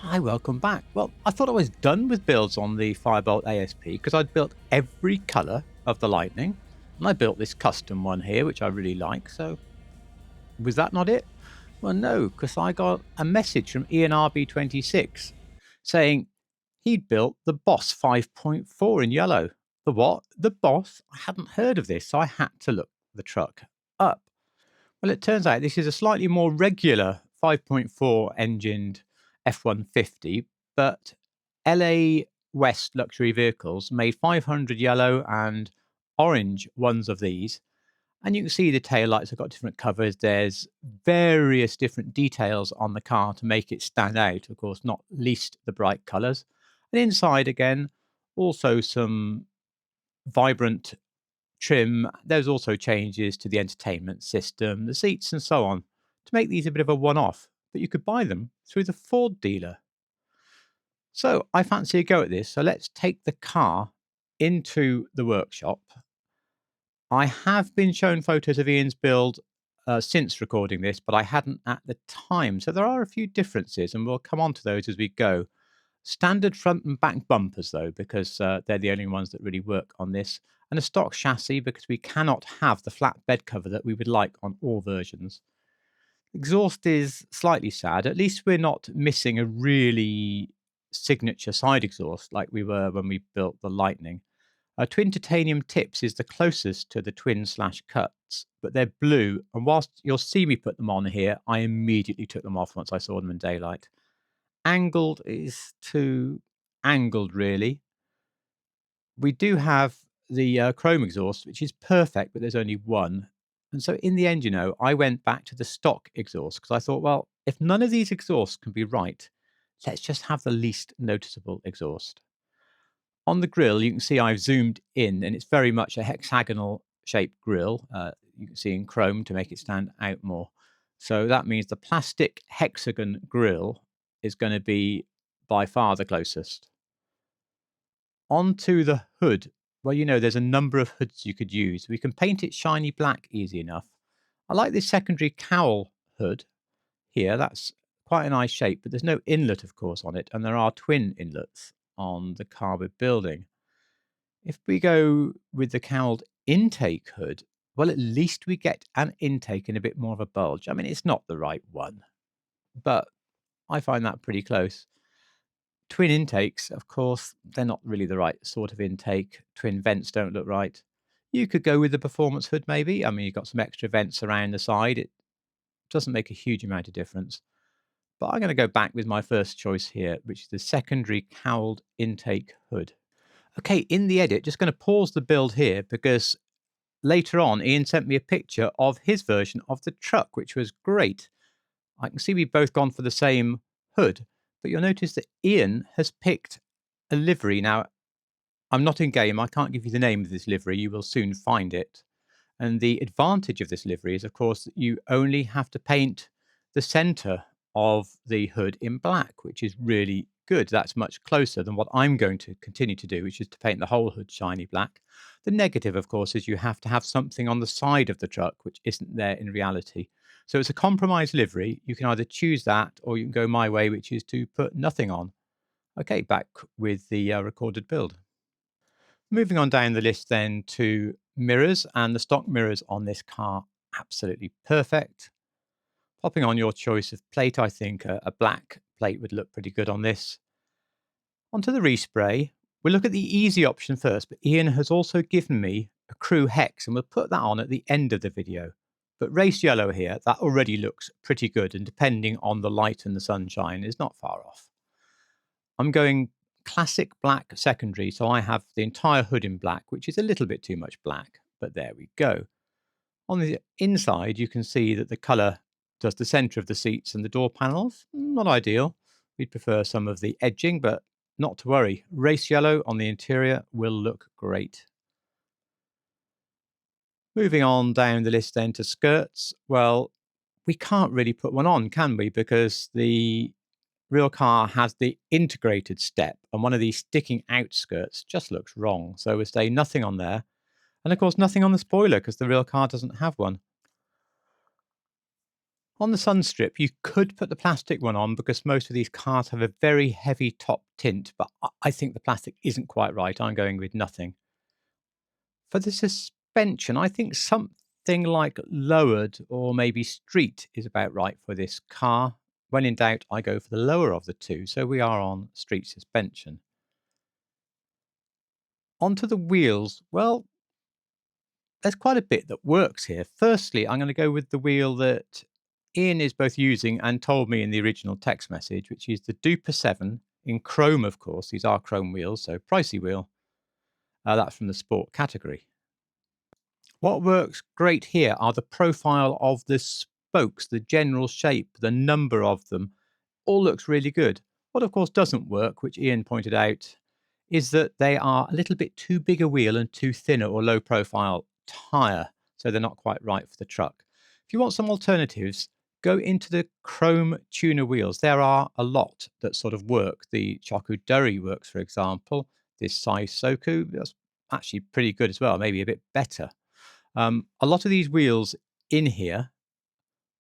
Hi, welcome back. Well, I thought I was done with builds on the Firebolt ASP because I'd built every colour of the Lightning, and I built this custom one here, which I really like. So, was that not it? Well, no, because I got a message from IanRB26 saying he'd built the Boss 5.4 in yellow. The what? The Boss? I hadn't heard of this, so I had to look the truck up. Well, it turns out this is a slightly more regular 5.4 engined F150, but LA West Luxury Vehicles made 500 yellow and orange ones of these. And you can see the taillights have got different covers. There's various different details on the car to make it stand out, of course, not least the bright colours. And inside, again, also some vibrant trim. There's also changes to the entertainment system, the seats, and so on to make these a bit of a one off, but you could buy them through the Ford dealer. So I fancy a go at this. So let's take the car into the workshop. I have been shown photos of Ian's build since recording this, but I hadn't at the time. So there are a few differences, and we'll come on to those as we go. Standard front and back bumpers, though, because they're the only ones that really work on this, and a stock chassis because we cannot have the flat bed cover that we would like on all versions. Exhaust is slightly sad. At least we're not missing a really signature side exhaust like we were when we built the Lightning. Twin titanium tips is the closest to the twin/cuts, but they're blue, and whilst you'll see me put them on here, I immediately took them off once I saw them in daylight. Angled is too angled, really. We do have the chrome exhaust, which is perfect, but there's only one. And so in the end, I went back to the stock exhaust because I thought, well, if none of these exhausts can be right, let's just have the least noticeable exhaust. On the grille, you can see I've zoomed in, and it's very much a hexagonal shaped grille. You can see in chrome to make it stand out more. So that means the plastic hexagon grille is going to be by far the closest. Onto the hood. Well, there's a number of hoods you could use. We can paint it shiny black easy enough. I like this secondary cowl hood here. That's quite a nice shape, but there's no inlet, of course, on it, and there are twin inlets on the car we're building. If we go with the cowled intake hood, well, at least we get an intake and a bit more of a bulge. I mean, it's not the right one, but I find that pretty close. Twin intakes, of course, they're not really the right sort of intake. Twin vents don't look right. You could go with the performance hood, maybe. I mean, you've got some extra vents around the side. It doesn't make a huge amount of difference. But I'm going to go back with my first choice here, which is the secondary cowled intake hood. Okay, in the edit, just going to pause the build here because later on, Ian sent me a picture of his version of the truck, which was great. I can see we've both gone for the same hood, but you'll notice that Ian has picked a livery. Now, I'm not in game. I can't give you the name of this livery. You will soon find it. And the advantage of this livery is, of course, that you only have to paint the center of the hood in black, which is really good. That's much closer than what I'm going to continue to do, which is to paint the whole hood shiny black. The negative, of course, is you have to have something on the side of the truck, which isn't there in reality. So it's a compromise livery. You can either choose that or you can go my way, which is to put nothing on. Okay, back with the recorded build. Moving on down the list then to mirrors, and the stock mirrors on this car, absolutely perfect. Popping on your choice of plate, I think a black plate would look pretty good on this. Onto the respray. We'll look at the easy option first, but Ian has also given me a crew hex, and we'll put that on at the end of the video. But race yellow here, that already looks pretty good, and depending on the light and the sunshine, is not far off. I'm going classic black secondary, so I have the entire hood in black, which is a little bit too much black, but there we go. On the inside, you can see that the colour does the centre of the seats and the door panels. Not ideal. We'd prefer some of the edging, but not to worry. Race yellow on the interior will look great. Moving on down the list then to skirts. Well, we can't really put one on, can we? Because the real car has the integrated step, and one of these sticking out skirts just looks wrong. So we say nothing on there. And of course, nothing on the spoiler because the real car doesn't have one. On the Sunstrip, you could put the plastic one on because most of these cars have a very heavy top tint, but I think the plastic isn't quite right. I'm going with nothing. For the suspension, I think something like lowered or maybe street is about right for this car. When in doubt, I go for the lower of the two, so we are on street suspension. Onto the wheels. Well, there's quite a bit that works here. Firstly, I'm going to go with the wheel that Ian is both using and told me in the original text message, which is the Duper 7 in chrome, of course. These are chrome wheels, so pricey wheel. That's from the sport category. What works great here are the profile of the spokes, the general shape, the number of them, all looks really good. What of course doesn't work, which Ian pointed out, is that they are a little bit too big a wheel and too thinner or low profile tyre, so they're not quite right for the truck. If you want some alternatives, go into the chrome tuner wheels. There are a lot that sort of work. The Chokuduri works, for example. This Saisoku, that's actually pretty good as well, maybe a bit better. A lot of these wheels in here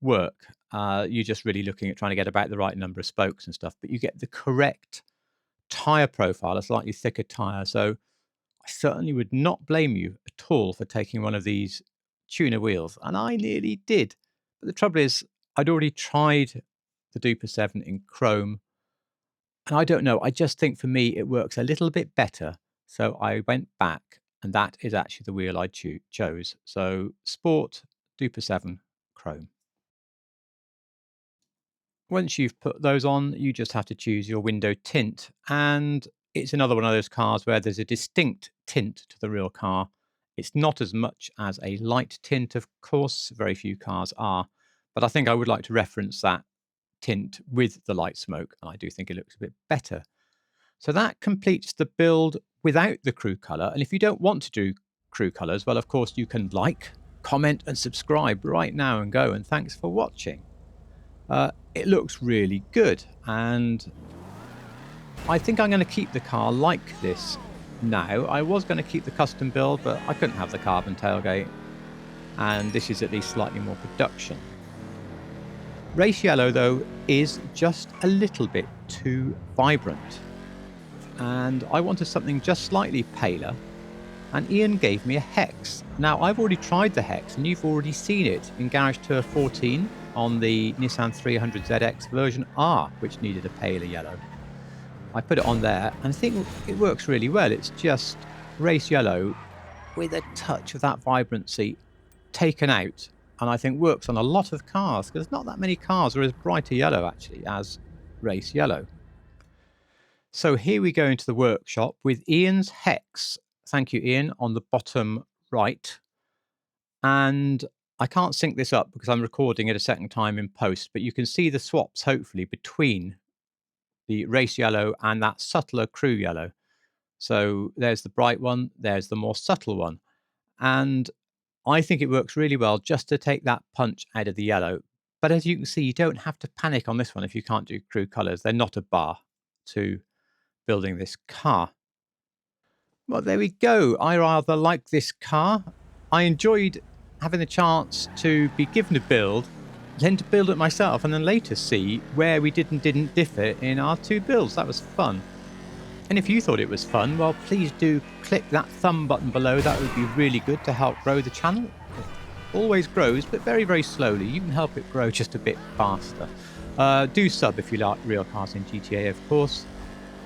work. You're just really looking at trying to get about the right number of spokes and stuff, but you get the correct tyre profile, a slightly thicker tyre. So I certainly would not blame you at all for taking one of these tuner wheels, and I nearly did. But the trouble is, I'd already tried the Duper 7 in chrome, and I don't know, I just think for me it works a little bit better. So I went back, and that is actually the wheel I chose. So Sport Duper 7 Chrome. Once you've put those on, you just have to choose your window tint. And it's another one of those cars where there's a distinct tint to the real car. It's not as much as a light tint, of course. Very few cars are. But I think I would like to reference that tint with the light smoke. And I do think it looks a bit better. So that completes the build without the crew colour. And if you don't want to do crew colours, well, of course, you can like, comment and subscribe right now and go. And thanks for watching. It looks really good, and I think I'm going to keep the car like this now. I was going to keep the custom build, but I couldn't have the carbon tailgate, and this is at least slightly more production. Race yellow, though, is just a little bit too vibrant, and I wanted something just slightly paler, and Ian gave me a hex. Now, I've already tried the hex, and you've already seen it in Garage Tour 14 on the Nissan 300ZX version R, which needed a paler yellow. I put it on there, and I think it works really well. It's just race yellow with a touch of that vibrancy taken out, and I think works on a lot of cars, because not that many cars are as bright a yellow, actually, as race yellow. So here we go into the workshop with Ian's hex. Thank you, Ian, on the bottom right. And I can't sync this up because I'm recording it a second time in post, but you can see the swaps, hopefully, between the race yellow and that subtler crew yellow. So there's the bright one, there's the more subtle one. And I think it works really well just to take that punch out of the yellow. But as you can see, you don't have to panic on this one if you can't do crew colours. They're not a bar to building this car. Well, there we go. I rather like this car. I enjoyed having the chance to be given a build, then to build it myself, and then later see where we didn't differ in our two builds. That was fun. And if you thought it was fun, well, please do click that thumb button below. That would be really good to help grow the channel. It always grows, but very, very slowly. You can help it grow just a bit faster. Do sub if you like real cars in GTA, of course.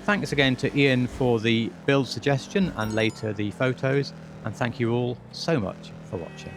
Thanks again to Ian for the build suggestion and later the photos. And thank you all so much for watching.